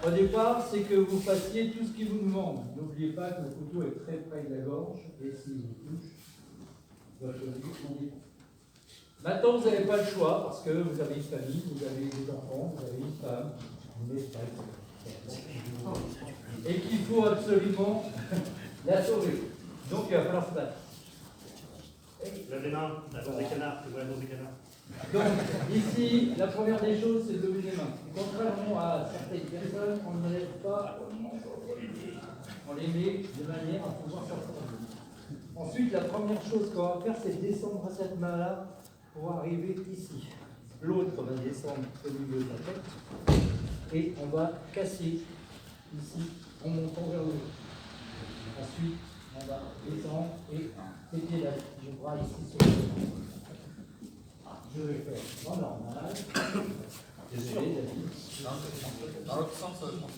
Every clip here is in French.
Au départ, c'est que vous fassiez tout ce qui vous demande. N'oubliez pas que le couteau est très près de la gorge et s'il vous touche, votre vie en dépend. Maintenant, vous n'avez pas le choix parce que vous avez une famille, vous avez des enfants, vous avez une femme, une maîtresse, et qu'il faut absolument la sauver. Donc, il va falloir se battre. Lève les mains, la bourse des canards, c'est quoi la bourse des canards? Donc, ici, la première des choses, c'est de lever les mains. Contrairement à certaines personnes, on ne lève pas, on les met de manière à pouvoir sortir. Ensuite, la première chose qu'on va faire, c'est descendre à cette main-là pour arriver ici. L'autre va descendre au niveau de la tête et on va casser ici en montant vers le haut. Ensuite, on va descendre et péter le bras ici sur le dos. Je vais faire en normal. Désolé, David. Dans l'autre sens, je pense.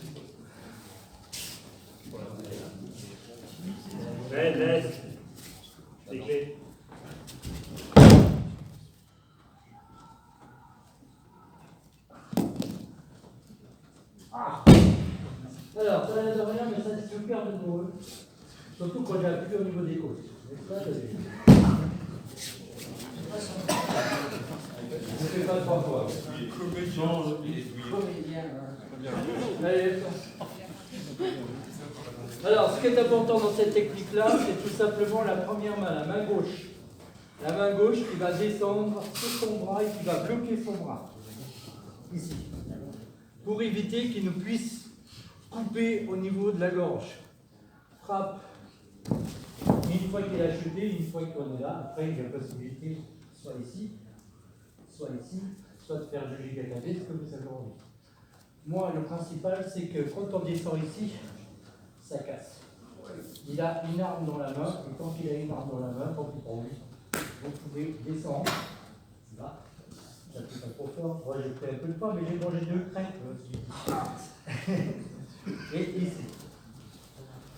Laisse. C'est clé. Alors, ça n'a de rien, mais ça c'est super douloureux. Surtout quand j'ai appuyé au niveau des côtes. Je ne fais pas 3 fois. Allez, alors, ce qui est important dans cette technique-là, c'est tout simplement la première main, la main gauche. La main gauche qui va descendre sur son bras et qui va bloquer son bras. Ici. Pour éviter qu'il ne puisse couper au niveau de la gorge. Frappe. Une fois qu'il a chuté, une fois qu'on est là, après il y a la possibilité, soit ici, soit de faire le giganté, ce que vous avez envie. Moi, le principal, c'est que quand on descend ici, ça casse. Il a une arme dans la main, et quand il a une arme dans la main, tant pis pour lui, vous pouvez descendre. Là, ça ne fait pas trop fort. Moi, j'ai pris un peu de poids, mais j'ai mangé 2 crêpes aussi. Et ici.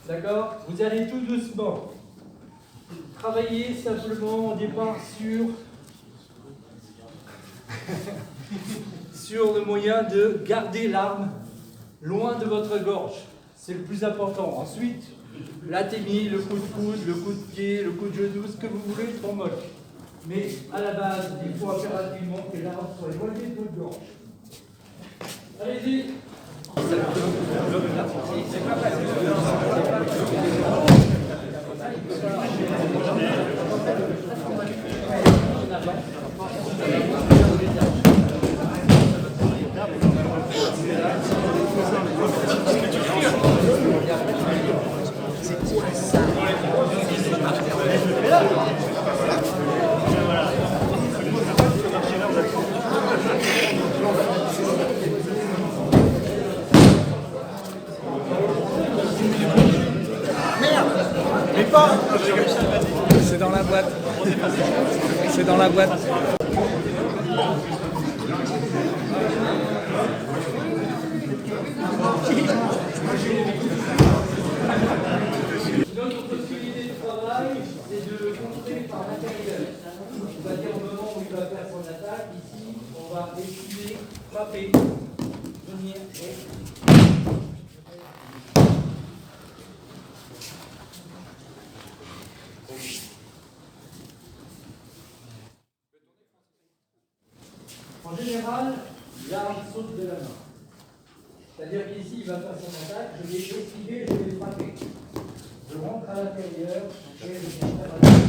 D'accord? Vous allez tout doucement. Travaillez simplement au départ sur le moyen de garder l'arme loin de votre gorge. C'est le plus important. Ensuite, l'atteignez, le coup de coude, le coup de pied, le coup de genou, ce que vous voulez, trop moche. Mais à la base, il faut impérativement que l'arme soit éloignée de votre gorge. Allez-y. C'est dans la boîte. C'est dans la boîte. Une autre possibilité de travail, c'est de contrer par l'intérieur. On va dire au moment où il va faire son attaque, ici, on va esquiver, frapper, venir et... En général, l'arme saute de la main. C'est-à-dire qu'ici, il va faire son attaque, je vais esquiver et je vais frapper. Je rentre à l'intérieur et je viens faire l'attaque.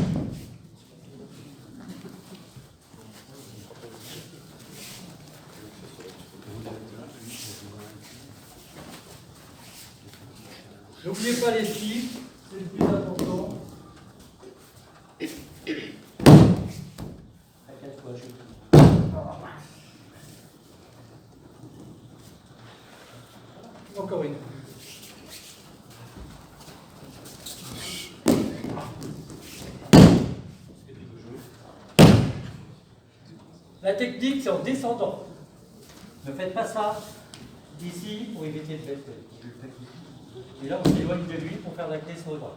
N'oubliez pas l'esquive, c'est le plus important. À 4 fois, je... Encore une. La technique, c'est en descendant. Ne faites pas ça d'ici pour éviter de faire. Et là, on s'éloigne de lui pour faire la clé sur le bras.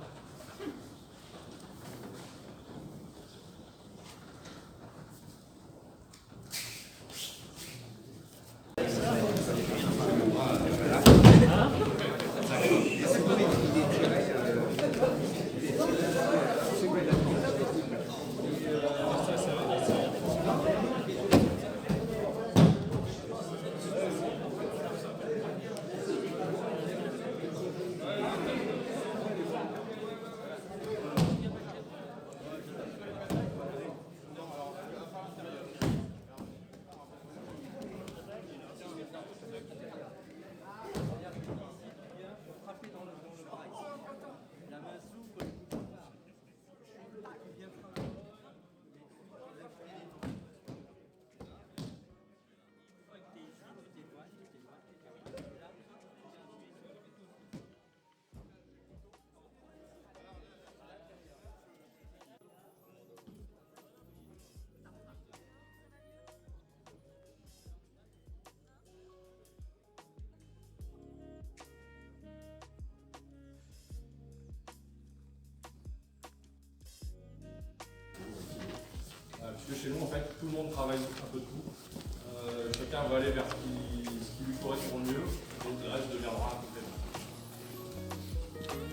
le monde travaille un peu de tout. Chacun va aller vers ce qui lui correspond le mieux, et le reste deviendra un complément.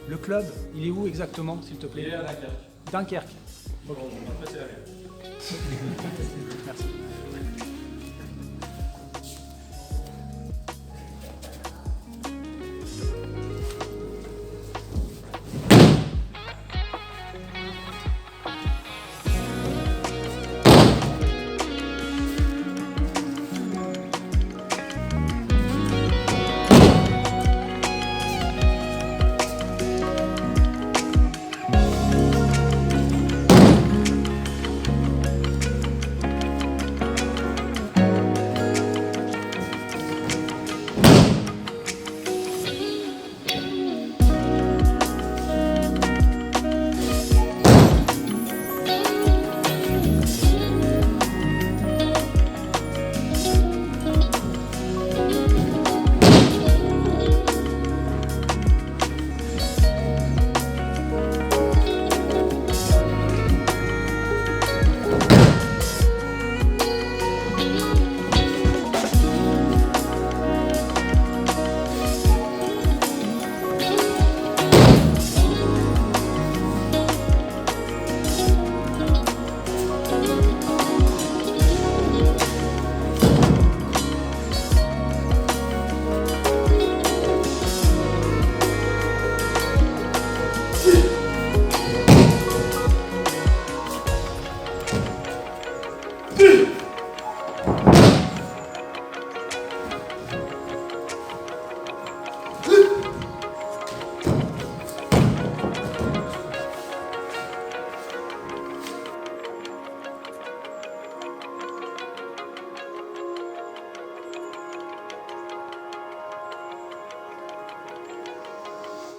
Le club, il est où exactement, s'il te Il plaît? est à Dunkerque. Dunkerque. Bon, on va passer à l'air. Merci.